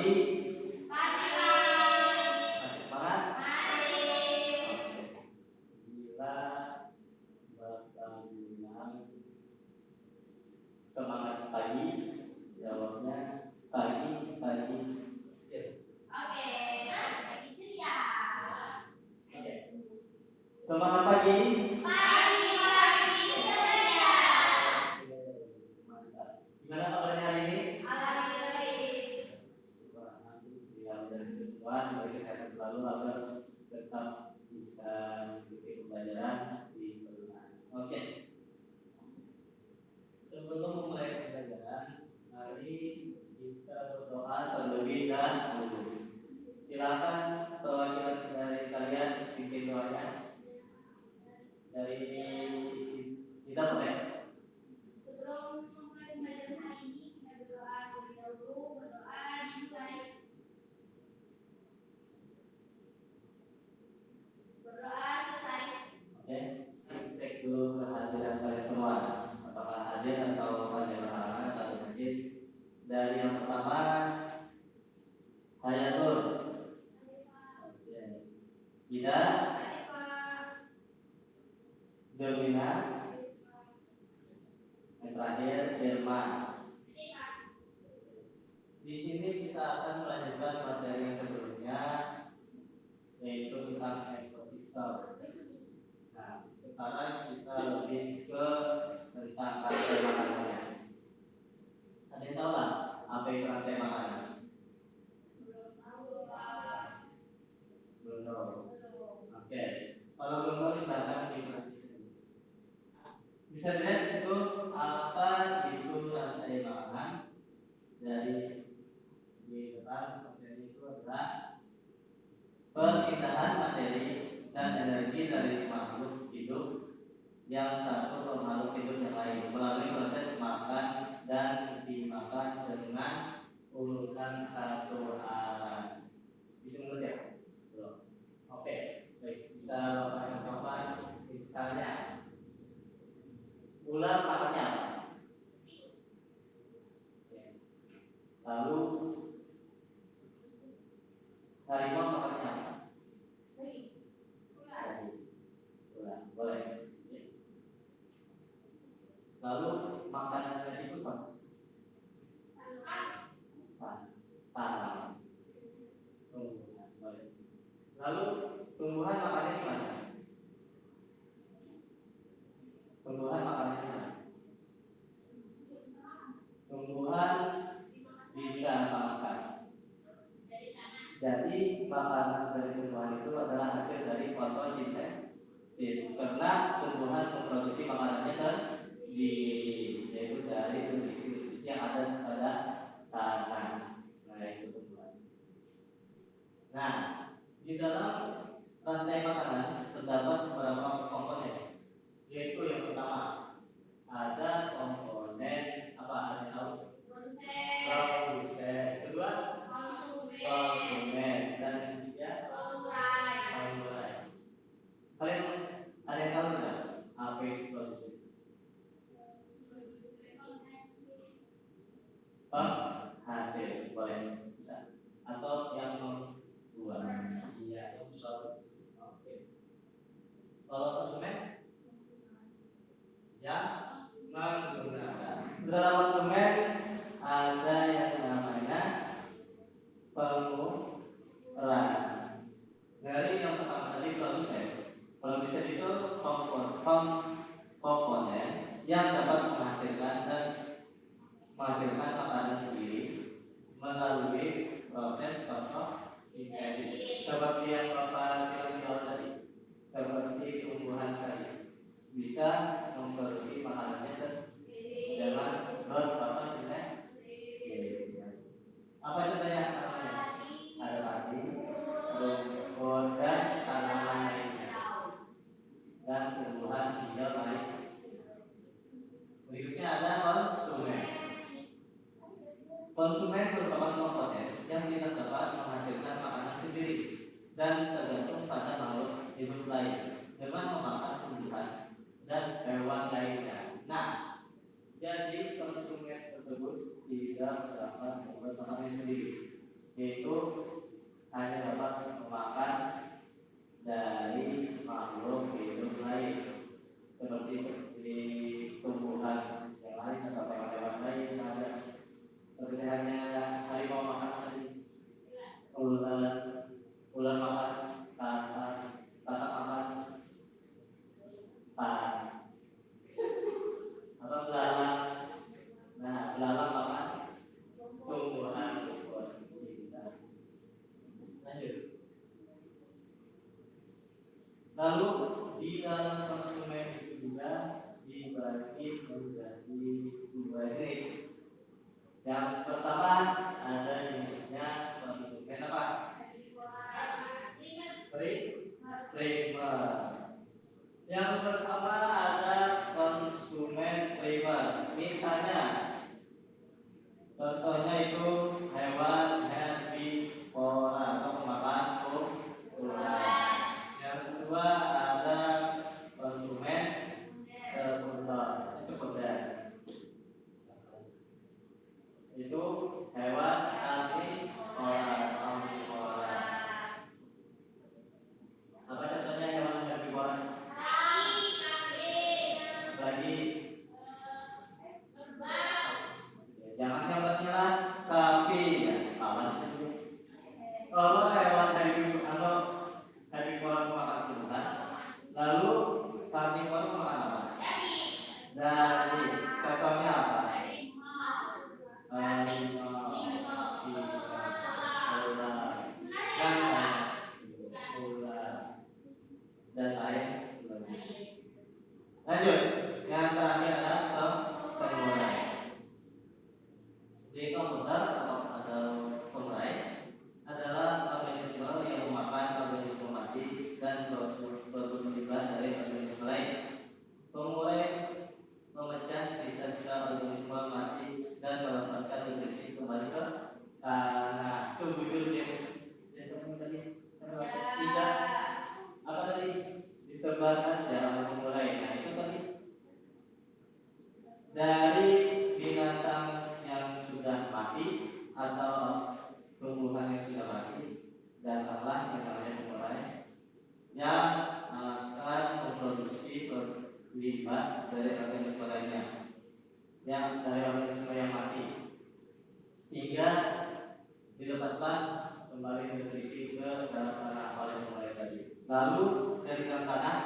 pagi? Pagi. Masih semangat? Masih. Oke. Bila Bapak bilang semangat pagi, jawabnya pagi. Oke, pagi ceria. Oke. Semangat pagi. Pagi ceria. Mantap. Gimana kabarnya hari ini? Alhamdulillah. Nanti biar dari keseluruhan bagi kesehatan selalu agar tetap bisa mengikuti pembelajaran di perguruan. Oke. Sebelum memulai pembelajaran, mari kita berdoa terlebih dahulu. Silakan perwakilan dari kalian bikin doanya. Dari kita boleh. Sebelum memulai pembelajaran hari ini, kita berdoa terlebih dahulu. Berdoa dimulai. Berdoa selesai. Oke. Cek dulu kehadiran kalian semua. Apakah hadir atau ada halangan atau sakit? Dari yang pertama, saya Nur. Ida. Dermina. Yang terakhir Irma. Di sini kita akan melanjutkan materi yang sebelumnya, yaitu tentang ekosistem. Nah, sekarang kita lebih ke tentang rantai makanannya. Ada yang tahu lah apa itu rantai makanan? Belum. Oke. Kalau belum tahu silakan diperhatikan. Bisa dilihat di situ apa itu rantai makanan. Dari di depan materi itu adalah perpindahan materi dan energi dari makhluk hidup yang satu ke makhluk hidup yang lain melalui proses makan dan dimakan dengan urutan satu arah. Bisa mengerti ya? Belum. Oke, baik. Bisa bapak misalnya ular makannya apa? Lalu harimau makannya apa? Ular. Boleh. Lalu makanannya itu apa? Tanam. Tumbuhan. Boleh. Lalu tumbuhan makannya gimana? Tumbuhan makannya gimana? Tumbuhan bisa makan. Jadi makanan dari tumbuhan itu adalah hasil dari fotosintesis. Karena tumbuhan memproduksi makanannya sendiri, yaitu dari nutrisi yang ada pada tanah. Nah, itu tumbuhan. Nah, di dalam rantai makanan terdapat beberapa komponen, yaitu yang pertama ada komponen apa? Ada tahu? Produsen. Kedua konsumen. Dan ketiga pengurai. Kalian ada yang tahu tidak apa itu produsen? Penghasil. Boleh bisa. Atau yang membuat. Iya, yang membuat. Oke. Kalau konsumen yang menggunakan. Dalam konsumen ada yang namanya pengurai. Dari yang pertama tadi produsen. Produsen itu komponen yang dapat menghasilkan makanan sendiri melalui proses fotosintesis. Seperti yang Bapak bilang tadi, seperti tumbuhan tadi bisa memproduksi makanannya sendiri dengan berfotosintesis. Apa itu namanya? Ada padi, rumput dan tanaman lainnya, dan tumbuhan hijau lain. Berikutnya ada konsumen. Konsumen merupakan komponen yang tidak dapat menghasilkan makanan sendiri dan tergantung pada makhluk hidup lain dengan memakan tumbuhan dan hewan lainnya. Nah, jadi konsumen tersebut tidak dapat membuat makanan sendiri. yaitu hanya dapat memakan dari makhluk hidup lain seperti tumbuhan yang lain atau hewan-hewan lain ada seperti hanya harimau makan tadi, ular makan katak makan pan atau belalang. Nah, belalang makan tumbuhan. Lanjut. Lalu di dalam konsumen itu juga dibagi menjadi dua jenis. Yang pertama ada jenisnya konsumen apa? Primer. Yang pertama ada konsumen primer. Misalnya, contohnya itu hewan herbivora atau pemakan ular. Yang kedua ada konsumen sekunder. Itu hewan omnivora. Apa contohnya hewan herbivora? Lagi. Jangan yang berjalan sapi ya, kawan. Kalau hewan herbivora makan tumbuhan, lalu karnivora makan apa? Dari contohnya apa? Dan lain. Lanjut, yang terakhir adalah pengurai. Di komputer atau pengurai adalah organisme yang memakan organisme mati dan berkembang dari organisme lain. Pengurai memecah sisa-sisa organisme mati dan melepaskan nutrisi kembali ke tanah. Itu judulnya. Tidak apa tadi disebarkan dalam pengurai. Nah itu tadi dari binatang yang sudah mati atau tumbuhan yang sudah mati, datanglah yang namanya pengurai yang akan memproduksi limbah dari organisme lainnya, yang dari organisme yang mati, hingga dilepaskan kembali nutrisi ke dalam tanah oleh pengurai tadi. Lalu dari dalam tanah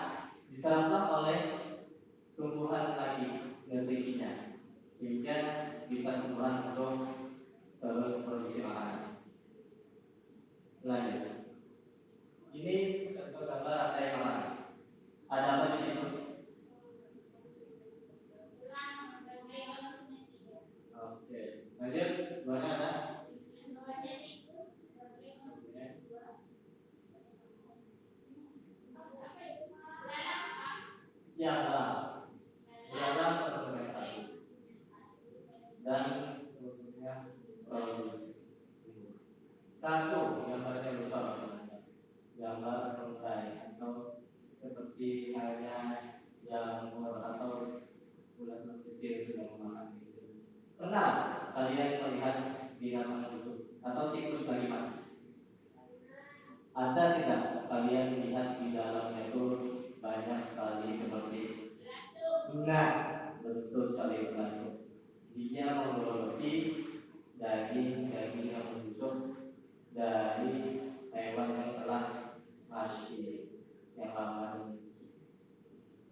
diseraplah oleh tumbuhan lagi nutrisinya, sehingga bisa tumbuhan untuk terus produksi makanan. Lanjut. Ini contoh gambar rantai makanan. Ada apa di situ? Oke. Lanjut. Buahnya ada? Diagram fermentasi dan produksi. Satu gambarnya lupa, gambar pengurai atau seperti halnya yang atau bulan kecil itu yang memakan itu. Pernah kalian melihat binatang busuk atau tikus lagi mati? Ada tidak kalian lihat di dalamnya itu banyak sekali seperti betul sekali begitu. Dia memproduksi daging yang membusuk dari hewan yang telah mati yang lama.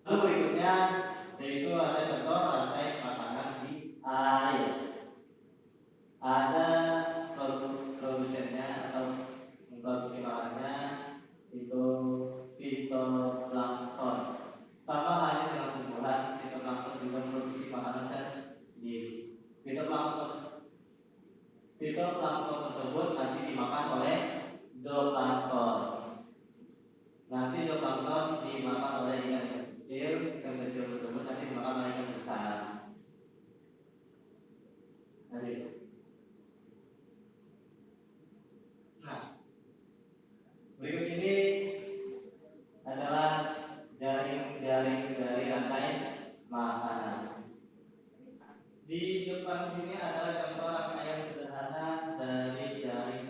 Lalu berikutnya yaitu ada contoh rantai makanan di air. Ada produsennya atau memproduksi makanannya itu fitoplankton. Sama halnya dengan tumbuhan, fitoplankton juga memproduksi makanan sendiri. Fitoplankton tersebut nanti dimakan oleh zooplankton. Nanti zooplankton dimakan oleh ikan kecil tersebut nanti dimakan oleh ikan besar. Nah, berikut ini adalah jaring dari rantai makanan. Di depan sini adalah contoh rangkaian sederhana dari jaring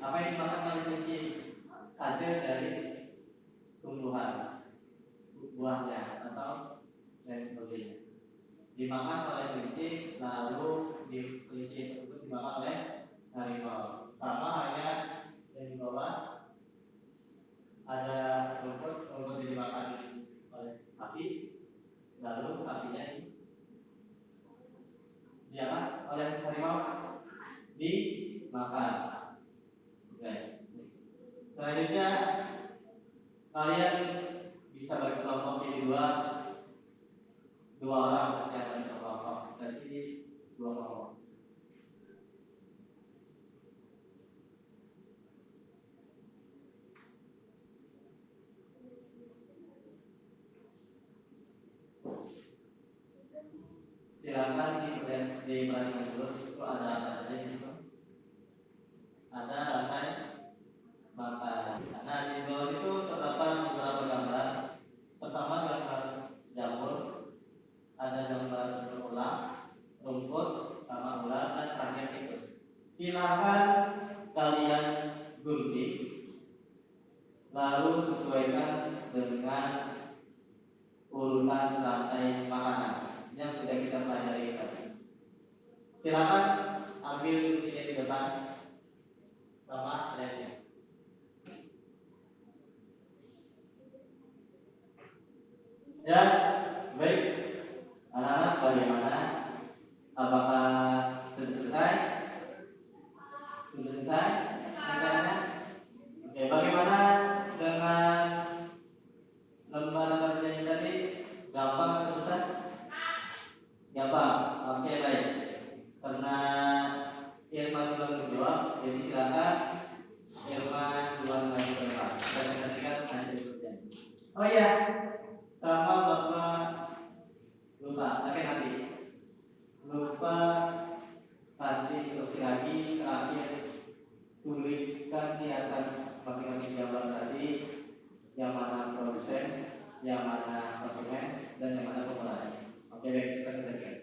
Apa yang dimakan oleh kelinci? Hasil dari tumbuhan, buahnya atau lain sebagainya. Dimakan oleh kelinci, lalu kelinci tersebut dimakan oleh harimau. Sama halnya yang di bawah, ada rumput yang dimakan oleh sapi, lalu sapinya dimakan oleh harimau, dimakan. Oke. Selanjutnya kalian bisa bagi kelompok jadi dua orang yang bagi kelompok, berarti dua kelompok. Silakan diperhatikan dulu, itu ada apa saja di situ. Ada rantai makanan. Nah, di bawah itu terdapat beberapa gambar. Pertama gambar jamur, ada gambar berulang, rumput, sama ular, dan terakhir tikus. Silakan kalian gunting, lalu sesuaikan dengan urutan rantai makanan yang sudah kita pelajari tadi. Silakan ambil guntingnya di depan sama lemnya. Ya, baik. Anak-anak bagaimana? Apakah sudah selesai? Sudah selesai? Oke, bagaimana dengan lembar kerjanya tadi? Gampang atau susah? Gampang. Oke, baik. Karena Irman belum menjawab, jadi silakan Irman duluan maju ke depan. Presentasikan hasil kerjanya. Oh iya, sama Bapak lupa, nanti lupa kasih instruksi lagi. Terakhir tuliskan di atas masing-masing gambar tadi yang mana produsen, yang mana konsumen, dan yang mana pemulai. Oke, baik, kita selesai.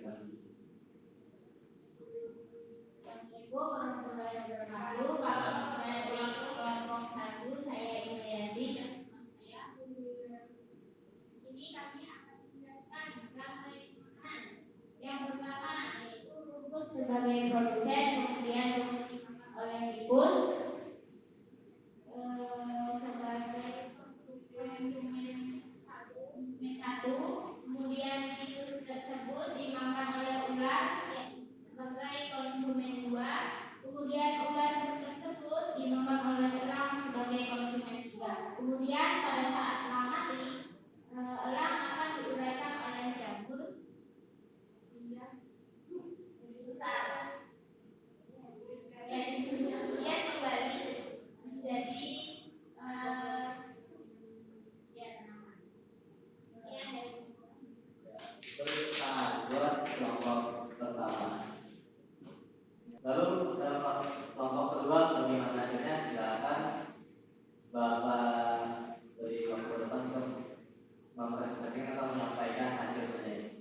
Ibu warahmatullahi wabarakatuh. Kalau saya ulang kelompok 1, saya Imayati dan teman saya. Ini kami akan menjelaskan rantai makanan. Yang pertama yaitu rumput sebagai produsen, kemudian rumput dimakan oleh tikus sebagai konsumen satu, kemudian tikus tersebut dimakan oleh ular sebagai konsumen 2, kemudian ular tersebut dimakan oleh elang sebagai konsumen 3. Kemudian pada saat elang mati, elang akan diuraikan oleh jamur hingga besar. Dan kemudian kembali menjadi buat kelompok pertama. Lalu dalam kelompok kedua bagaimana hasilnya? Silakan Bapak dari kelompok depan untuk mempresentasikan atau menyampaikan hasil kerja.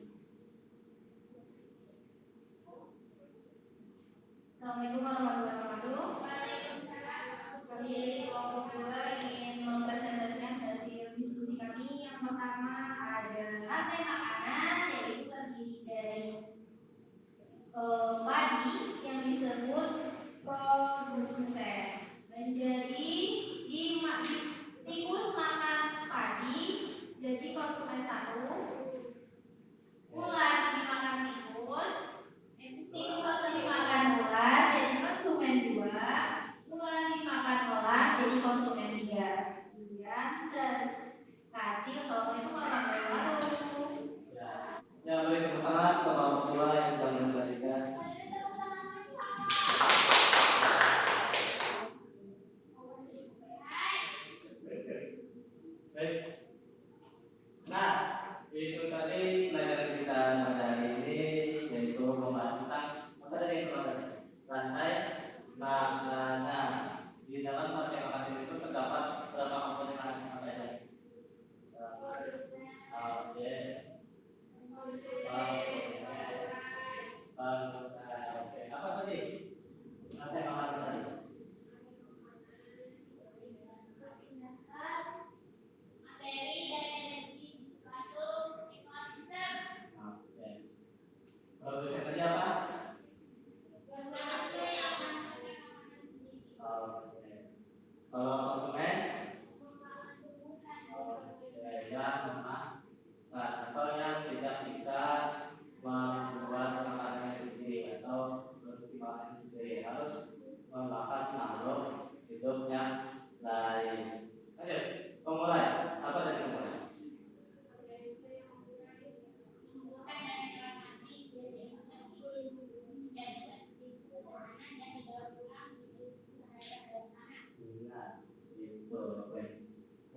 Assalamualaikum warahmatullahi wabarakatuh. Kami dari kelompok 2 ingin mempresentasikan hasil diskusi kami. Yang pertama ada rantai makanan, yaitu terdiri dari padi yang disebut produsen. Menjadi tikus makan padi, jadi konsumen 1. Ular dimakan tikus dimakan ular, jadi konsumen 2. Ular dimakan ular, jadi konsumen 3. Kemudian hasil Assalamualaikum warahmatullahi wabarakatuh. Ya, baik, pertama kelompok kedua yang sudah memperhatikan. Baik. Nah, itu tadi pelajaran kita pada hari ini, yaitu membahas tentang apa tadi yang rantai makanan. Di dalam rantai makanan itu terdapat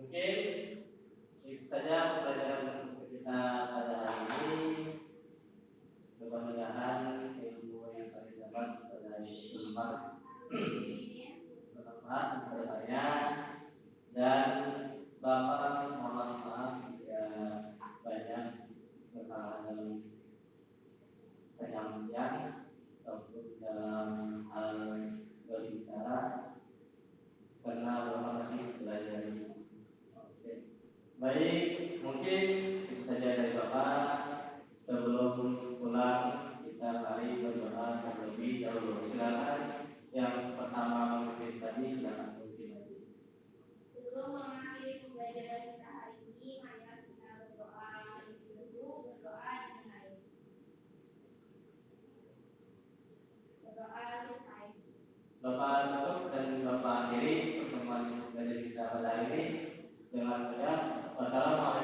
Mungkin itu saja pembelajaran kita pada hari ini. Mudah-mudahan ilmu yang kami dapat pada hari ini bermanfaat untuk saya, dan Bapak mohon maaf jika banyak kesalahan penyampaian ataupun dalam hal berbicara, karena Bapak masih belajar. Oke. Baik, mungkin itu saja dari Bapak. Sebelum pulang kita mari berdoa terlebih dahulu. Silakan yang pertama mungkin tadi, silakan mungkin lagi. Sebelum mengakhiri pembelajaran kita hari ini, mari kita berdoa terlebih dahulu, berdoa dimulai. Berdoa selesai. Bapak tutup dan Bapak akhiri pertemuan dari kita pada hari ini dengan ucap wassalamualaikum